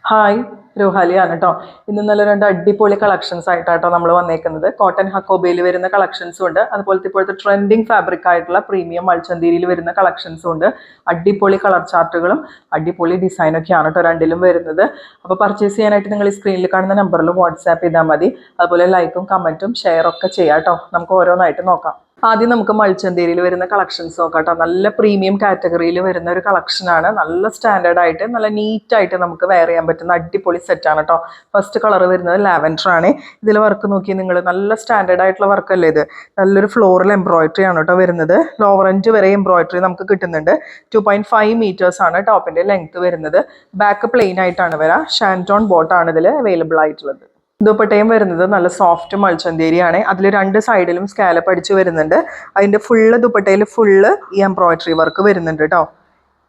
Hi, രോഹാലിയാണ് കേട്ടോ. ഇന്ന് നല്ല രണ്ട് അടിപൊളി കളക്ഷൻസ് ആയിട്ടാട്ടോ നമ്മൾ വന്നേക്കുന്നത്. കോട്ടൺ ഹക്കോബയിൽ വരുന്ന കളക്ഷൻസും ഉണ്ട്, അതുപോലത്തെ ഇപ്പോഴത്തെ ട്രെൻഡിങ് ഫാബ്രിക് ആയിട്ടുള്ള പ്രീമിയം മൾച്ചന്തീരിയിൽ വരുന്ന കളക്ഷൻസും ഉണ്ട്. അടിപൊളി കളർ ചാർട്ടുകളും അടിപൊളി ഡിസൈനൊക്കെയാണ് കേട്ടോ രണ്ടിലും വരുന്നത്. അപ്പോൾ പർച്ചേസ് ചെയ്യാനായിട്ട് നിങ്ങൾ ഈ സ്ക്രീനിൽ കാണുന്ന നമ്പറിൽ വാട്സാപ്പ് ചെയ്താൽ മതി. അതുപോലെ ലൈക്കും കമൻറ്റും ഷെയറൊക്കെ ചെയ്യാം കേട്ടോ. നമുക്ക് ഓരോന്നായിട്ട് നോക്കാം. ആദ്യം നമുക്ക് മൾച്ചന്തേരിയിൽ വരുന്ന കളക്ഷൻസ് നോക്കാം കേട്ടോ. നല്ല പ്രീമിയം കാറ്റഗറിയിൽ വരുന്ന ഒരു കളക്ഷനാണ്. നല്ല സ്റ്റാൻഡേർഡ് ആയിട്ട് നല്ല നീറ്റായിട്ട് നമുക്ക് വെയർ ചെയ്യാൻ പറ്റുന്ന അടിപൊളി സെറ്റാണ് കേട്ടോ. ഫസ്റ്റ് കളർ വരുന്നത് ലാവൻഡർ ആണ്. ഇതിൽ വർക്ക് നോക്കി നിങ്ങൾ, നല്ല സ്റ്റാൻഡേർഡ് ആയിട്ടുള്ള വർക്കല്ലേ ഇത്. നല്ലൊരു ഫ്ലോറൽ എംബ്രോയിഡറി ആണ് കേട്ടോ വരുന്നത്. ലോവർ എൻഡ് വരെ എംബ്രോയിഡറി നമുക്ക് കിട്ടുന്നുണ്ട്. 2.5 മീറ്റേഴ്സ് ആണ് ടോപ്പിന്റെ ലെങ്ത് വരുന്നത്. ബാക്ക് പ്ലെയിൻ ആയിട്ടാണ് വരാം. ഷാൻറ്റോൺ ബോട്ടാണ് ഇതിൽ അവൈലബിൾ ആയിട്ടുള്ളത്. ദുപ്പട്ടയും വരുന്നത് നല്ല സോഫ്റ്റ് മൾച്ചന്തേരിയാണ്. അതിൽ രണ്ട് സൈഡിലും സ്കാലപ്പ് അടിച്ച് വരുന്നുണ്ട്. അതിൻ്റെ ഫുള്ള് ദുപ്പട്ടയിൽ ഫുള്ള് ഈ എംബ്രോയിഡറി വർക്ക് വരുന്നുണ്ട് കേട്ടോ.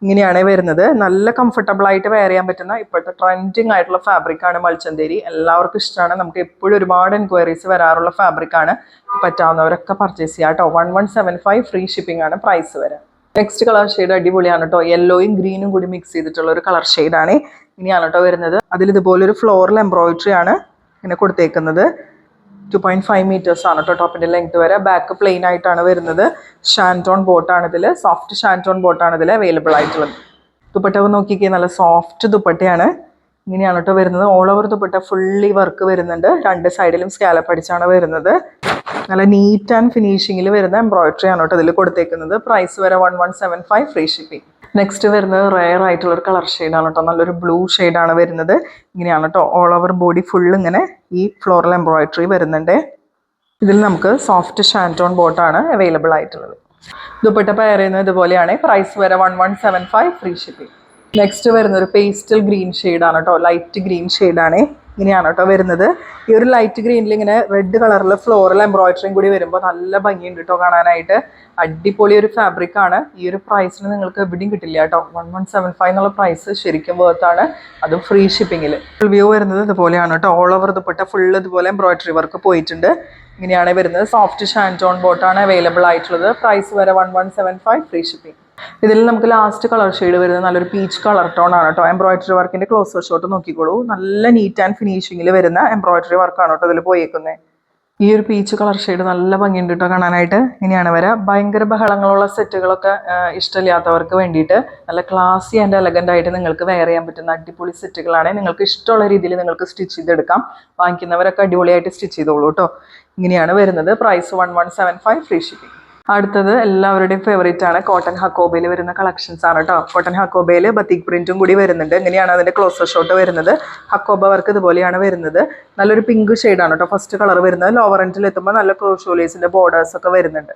ഇങ്ങനെയാണ് വരുന്നത്. നല്ല കംഫർട്ടബിൾ ആയിട്ട് വെയർ ചെയ്യാൻ പറ്റുന്ന ഇപ്പോഴത്തെ ട്രെൻഡിങ് ആയിട്ടുള്ള ഫാബ്രിക്കാണ് മൾച്ചന്തേരി. എല്ലാവർക്കും ഇഷ്ടമാണ്. നമുക്ക് എപ്പോഴും ഒരുപാട് എൻക്വയറീസ് വരാറുള്ള ഫാബ്രിക്കാണ്. പറ്റാവുന്നവരൊക്കെ പർച്ചേസ് ചെയ്യാം കേട്ടോ. 1175 ഫ്രീ ഷിപ്പിംഗ് ആണ് പ്രൈസ് വരെ. നെക്സ്റ്റ് കളർ ഷെയ്ഡ് അടിപൊളിയാണ് കേട്ടോ. യെല്ലോയും ഗ്രീനും കൂടി മിക്സ് ചെയ്തിട്ടുള്ള ഒരു കളർ ഷെയ്ഡാണ്. ഇങ്ങനെയാണ് കേട്ടോ വരുന്നത്. അതിൽ ഇതുപോലൊരു ഫ്ലോറൽ എംബ്രോയിഡറി ആണ് ഇങ്ങനെ കൊടുത്തേക്കുന്നത്. 2.5 മീറ്റേഴ്സ് ആണ് കേട്ടോ ടോപ്പിന്റെ ലെങ്ത് വരെ. ബാക്ക് പ്ലെയിൻ ആയിട്ടാണ് വരുന്നത്. ഷാൻറ്റോൺ ബോട്ടാണ് ഇതിൽ, സോഫ്റ്റ് ഷാൻറ്റോൺ ബോട്ടാണ് ഇതിൽ അവൈലബിൾ ആയിട്ടുള്ളത്. ദുപ്പട്ട നോക്കിക്കേ, നല്ല സോഫ്റ്റ് ദുപ്പട്ടയാണ്. ഇങ്ങനെയാണ് കേട്ടോ വരുന്നത്. All over dupatta fully work വരുന്നുണ്ട്. രണ്ട് സൈഡിലും സ്കാലപ്പ് അടിച്ചാണ് വരുന്നത്. നല്ല നീറ്റ് ആൻഡ് ഫിനിഷിങ്ങിൽ വരുന്ന എംബ്രോയിഡറി ആണ് കേട്ടോ ഇതിൽ കൊടുത്തേക്കുന്നത്. പ്രൈസ് വരെ 1175 ഫ്രീ ഷിപ്പിംഗ്. നെക്സ്റ്റ് വരുന്നത് റെയർ ആയിട്ടുള്ള ഒരു കളർ ഷെയ്ഡാണ് കേട്ടോ. നല്ലൊരു ബ്ലൂ ഷെയ്ഡാണ് വരുന്നത്. ഇങ്ങനെയാണ് കേട്ടോ ഓൾ ഓവർ ബോഡി ഫുൾ ഇങ്ങനെ ഈ ഫ്ലോറൽ എംബ്രോയിഡറി വരുന്നുണ്ട്. ഇതിൽ നമുക്ക് സോഫ്റ്റ് ഷാൻറ്റോൺ ബോട്ടാണ് അവൈലബിൾ ആയിട്ടുള്ളത്. ദുപ്പട്ട പെയർ ചെയ്യുന്നത് ഇതുപോലെയാണ്. പ്രൈസ് വരെ 1175 ഫ്രീ ഷിപ്പിംഗ്. നെക്സ്റ്റ് വരുന്ന ഒരു പേസ്റ്റൽ ഗ്രീൻ ഷെയ്ഡാണ് കേട്ടോ. ലൈറ്റ് ഗ്രീൻ ഷെയ്ഡാണ്. ഇങ്ങനെയാണ് കേട്ടോ വരുന്നത്. ഈ ഒരു ലൈറ്റ് ഗ്രീനിൽ ഇങ്ങനെ റെഡ് കളറിൽ ഫ്ലോറൽ എംബ്രോയിഡറിയും കൂടി വരുമ്പോൾ നല്ല ഭംഗിയുണ്ട് കേട്ടോ കാണാനായിട്ട്. അടിപൊളി ഒരു ഫാബ്രിക് ആണ്. ഈ ഒരു പ്രൈസിന് നിങ്ങൾക്ക് എവിടെയും കിട്ടില്ല കേട്ടോ. 1175 എന്നുള്ള പ്രൈസ് ശരിക്കും വേർത്താണ്, അതും ഫ്രീ ഷിപ്പിങ്ങിൽ. ഫുൾ വ്യൂ വരുന്നത് ഇതുപോലെയാണ് കേട്ടോ. ഓൾ ഓവർ ദുപ്പട്ട ഫുള്ള് ഇതുപോലെ എംബ്രോയിഡറി വർക്ക് പോയിട്ടുണ്ട്. ഇങ്ങനെയാണ് വരുന്നത്. സോഫ്റ്റ് ഷാൻറ്റോൺ ബോട്ടാണ് അവൈലബിൾ ആയിട്ടുള്ളത്. പ്രൈസ് വരെ 1175 ഫ്രീ ഷിപ്പിംഗ്. ഇതിൽ നമുക്ക് ലാസ്റ്റ് കളർ ഷെയ്ഡ് വരുന്നത് നല്ലൊരു പീച്ച് കളർ ടോൺ ആണ് കേട്ടോ. എംബ്രോയിഡറി വർക്കിന്റെ ക്ലോസർ ഷോട്ട് നോക്കിക്കോളൂ. നല്ല നീറ്റ് ആൻഡ് ഫിനിഷിങ്ങിൽ വരുന്ന എംബ്രോയിഡറി വർക്കാണ് കേട്ടോ ഇതിൽ പോയേക്കുന്നത്. ഈ ഒരു പീച്ച് കളർ ഷെയ്ഡ് നല്ല ഭംഗിയുണ്ട് കേട്ടോ കാണാനായിട്ട്. ഇങ്ങനെയാണ് വരാം. ഭയങ്കര ബഹളങ്ങളുള്ള സെറ്റുകളൊക്കെ ഇഷ്ടമില്ലാത്തവർക്ക് വേണ്ടിയിട്ട് നല്ല ക്ലാസി ആൻഡ് എലഗൻ്റ് ആയിട്ട് നിങ്ങൾക്ക് വെയർ ചെയ്യാൻ പറ്റുന്ന അടിപൊളി സെറ്റുകളാണ്. നിങ്ങൾക്ക് ഇഷ്ടമുള്ള രീതിയിൽ നിങ്ങൾക്ക് സ്റ്റിച്ച് ചെയ്തെടുക്കാം. വാങ്ങിക്കുന്നവരൊക്കെ അടിപൊളിയായിട്ട് സ്റ്റിച്ച് ചെയ്തോളൂ കേട്ടോ. ഇങ്ങനെയാണ് വരുന്നത്. Price 1175 free shipping. അടുത്തത് എല്ലാവരുടെയും ഫേവറേറ്റ് ആണ്. കോട്ടൺ ഹക്കോബയിൽ വരുന്ന കളക്ഷൻസ് ആണ് കേട്ടോ. കോട്ടൺ ഹക്കോബയിൽ ബത്തിക് പ്രിന്റും കൂടി വരുന്നുണ്ട്. ഇങ്ങനെയാണ് അതിന്റെ ക്ലോസർ ഷോട്ട് വരുന്നത്. ഹക്കോബ വർക്ക് ഇതുപോലെയാണ് വരുന്നത്. നല്ലൊരു പിങ്ക് ഷെയ്ഡാണ് കേട്ടോ ഫസ്റ്റ് കളർ വരുന്നത്. ലോവർ എൻഡിൽ എത്തുമ്പോൾ നല്ല ക്രോഷോലേസിന്റെ ബോർഡേഴ്സ് ഒക്കെ വരുന്നുണ്ട്.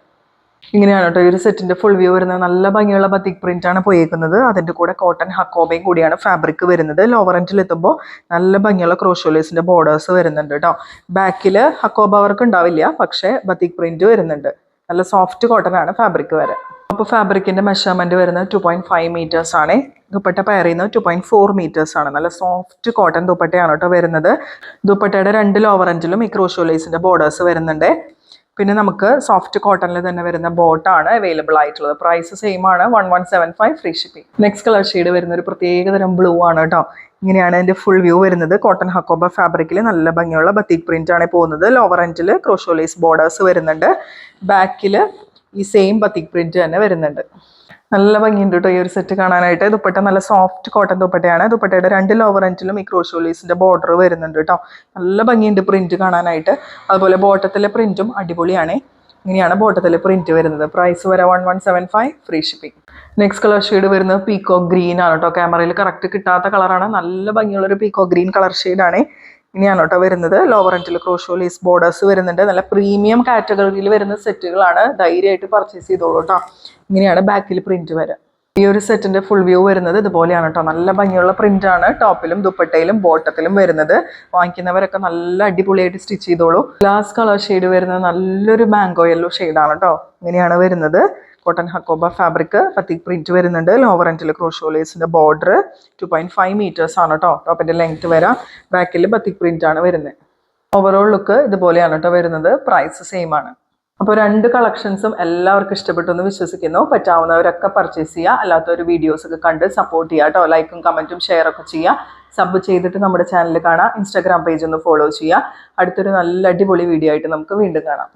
ഇങ്ങനെയാണ് കേട്ടോ ഈ ഒരു സെറ്റിന്റെ ഫുൾ വ്യൂ വരുന്നത്. നല്ല ഭംഗിയുള്ള ബത്തിക് പ്രിന്റ് ആണ് പോയേക്കുന്നത്. അതിന്റെ കൂടെ കോട്ടൺ ഹക്കോബയും കൂടിയാണ് ഫാബ്രിക് വരുന്നത്. ലോവർ എൻഡിൽ എത്തുമ്പോൾ നല്ല ഭംഗിയുള്ള ക്രോഷോലേസിന്റെ ബോർഡേഴ്സ് വരുന്നുണ്ട് കേട്ടോ. ബാക്കിൽ ഹക്കോബ വർക്ക് ഉണ്ടാവില്ല, പക്ഷേ ബത്തിക് പ്രിന്റ് വരുന്നുണ്ട്. നല്ല സോഫ്റ്റ് കോട്ടൺ ആണ് ഫാബ്രിക് വരെ. അപ്പോൾ ഫാബ്രിക്കിന്റെ മെഷർമെന്റ് വരുന്നത് 2.5 മീറ്റേഴ്സ് ആണ്. ദുപ്പട്ട പെയർ ചെയ്യുന്നത് 2.4 മീറ്റേഴ്സ് ആണ്. നല്ല സോഫ്റ്റ് കോട്ടൺ ദുപ്പട്ടയാണ് കേട്ടോ വരുന്നത്. ദുപ്പട്ടയുടെ രണ്ട് ലോവർ എൻഡിലും ഈ ക്രോഷോലേസിന്റെ ബോർഡേഴ്സ് വരുന്നുണ്ട്. പിന്നെ നമുക്ക് സോഫ്റ്റ് കോട്ടണിൽ തന്നെ വരുന്ന ബോട്ടാണ് അവൈലബിൾ ആയിട്ടുള്ളത്. പ്രൈസ് സെയിം ആണ്, 1175 free shipping. Next colour shade വരുന്ന ഒരു പ്രത്യേകതരം ബ്ലൂ ആണ് കേട്ടോ. ഇങ്ങനെയാണ് അതിന്റെ ഫുൾ വ്യൂ വരുന്നത്. കോട്ടൺ ഹക്കോബ ഫാബ്രിക്കിൽ നല്ല ഭംഗിയുള്ള ബത്തിക് പ്രിന്റ് ആണ് പോകുന്നത്. ലോവർ എൻഡിൽ ക്രോഷോലേസ് ബോർഡേഴ്സ് വരുന്നുണ്ട്. ബാക്കിൽ ഈ സെയിം ബത്തിക് പ്രിന്റ് തന്നെ വരുന്നുണ്ട്. നല്ല ഭംഗിയുണ്ട് കേട്ടോ ഈ ഒരു സെറ്റ് കാണാനായിട്ട്. ദുപ്പട്ട നല്ല സോഫ്റ്റ് കോട്ടൺ ദുപ്പട്ടയാണ്. ദുപ്പട്ടയുടെ രണ്ട് ലോവർ എൻഡിലും ഈ ക്രോഷോലേസിന്റെ ബോർഡർ വരുന്നുണ്ട് കേട്ടോ. നല്ല ഭംഗിയുണ്ട് പ്രിന്റ് കാണാനായിട്ട്. അതുപോലെ ബോട്ടത്തിലെ പ്രിന്റും അടിപൊളിയാണ്. ഇങ്ങനെയാണ് ബോട്ടത്തിലെ പ്രിന്റ് വരുന്നത്. പ്രൈസ് വരെ 1175 free shipping. Next colour shade വരുന്നത് പീകോക്ക് ഗ്രീൻ ആണ് കേട്ടോ. ക്യാമറയിൽ കറക്റ്റ് കിട്ടാത്ത കളറാണ്. നല്ല ഭംഗിയുള്ള ഒരു പീകോക്ക് ഗ്രീൻ കളർ ഷെയ്ഡാണ്. ഇങ്ങനെയാണ് കേട്ടോ വരുന്നത്. ലോവർ എൻഡിൽ ക്രോഷോലേസ് ബോർഡേഴ്സ് വരുന്നുണ്ട്. നല്ല പ്രീമിയം കാറ്റഗറിയിൽ വരുന്ന സെറ്റുകളാണ്. ധൈര്യമായിട്ട് പർച്ചേസ് ചെയ്തോളൂ കേട്ടോ. ഇങ്ങനെയാണ് ബാക്കിൽ പ്രിന്റ് വരാം. ഈ ഒരു സെറ്റിന്റെ ഫുൾ വ്യൂ വരുന്നത് ഇതുപോലെയാണ് കേട്ടോ. നല്ല ഭംഗിയുള്ള പ്രിന്റ് ആണ് ടോപ്പിലും ദുപ്പട്ടയിലും ബോട്ടത്തിലും വരുന്നത്. വാങ്ങിക്കുന്നവരൊക്കെ നല്ല അടിപൊളിയായിട്ട് സ്റ്റിച്ച് ചെയ്തോളൂ. ലാസ്റ്റ് കളർ ഷെയ്ഡ് വരുന്നത് നല്ലൊരു മാംഗോ യെല്ലോ ഷെയ്ഡാണ് കേട്ടോ. ഇങ്ങനെയാണ് വരുന്നത്. Cotton hakoba fabric batik print വരുന്നുണ്ട്. ലോവർ എൻഡിൽ ക്രോഷോലേസിന്റെ ബോർഡർ 2.5 മീറ്റേഴ്സ് ആണ് കേട്ടോ ടോപ്പിന്റെ ലെങ്ത് വരാം. ബാക്കിൽ ബത്തിക് പ്രിന്റ് ആണ് വരുന്നത്. ഓവറോൾ ലുക്ക് ഇതുപോലെയാണ് കേട്ടോ വരുന്നത്. പ്രൈസ് സെയിം ആണ്. അപ്പോൾ 2 കളക്ഷൻസും എല്ലാവർക്കും ഇഷ്ടപ്പെട്ടു എന്ന് വിശ്വസിക്കുന്നു. പറ്റാവുന്നവരൊക്കെ പർച്ചേസ് ചെയ്യുക, അല്ലാത്തവർ വീഡിയോസ് ഒക്കെ കണ്ട് സപ്പോർട്ട് ചെയ്യുക കേട്ടോ. ലൈക്കും കമൻറ്റും ഷെയർ ഒക്കെ ചെയ്യുക. സബ് ചെയ്തിട്ട് നമ്മുടെ ചാനൽ കാണാം. ഇൻസ്റ്റാഗ്രാം പേജ് ഒന്ന് ഫോളോ ചെയ്യുക. അടുത്തൊരു നല്ല അടിപൊളി വീഡിയോ ആയിട്ട് നമുക്ക് വീണ്ടും കാണാം.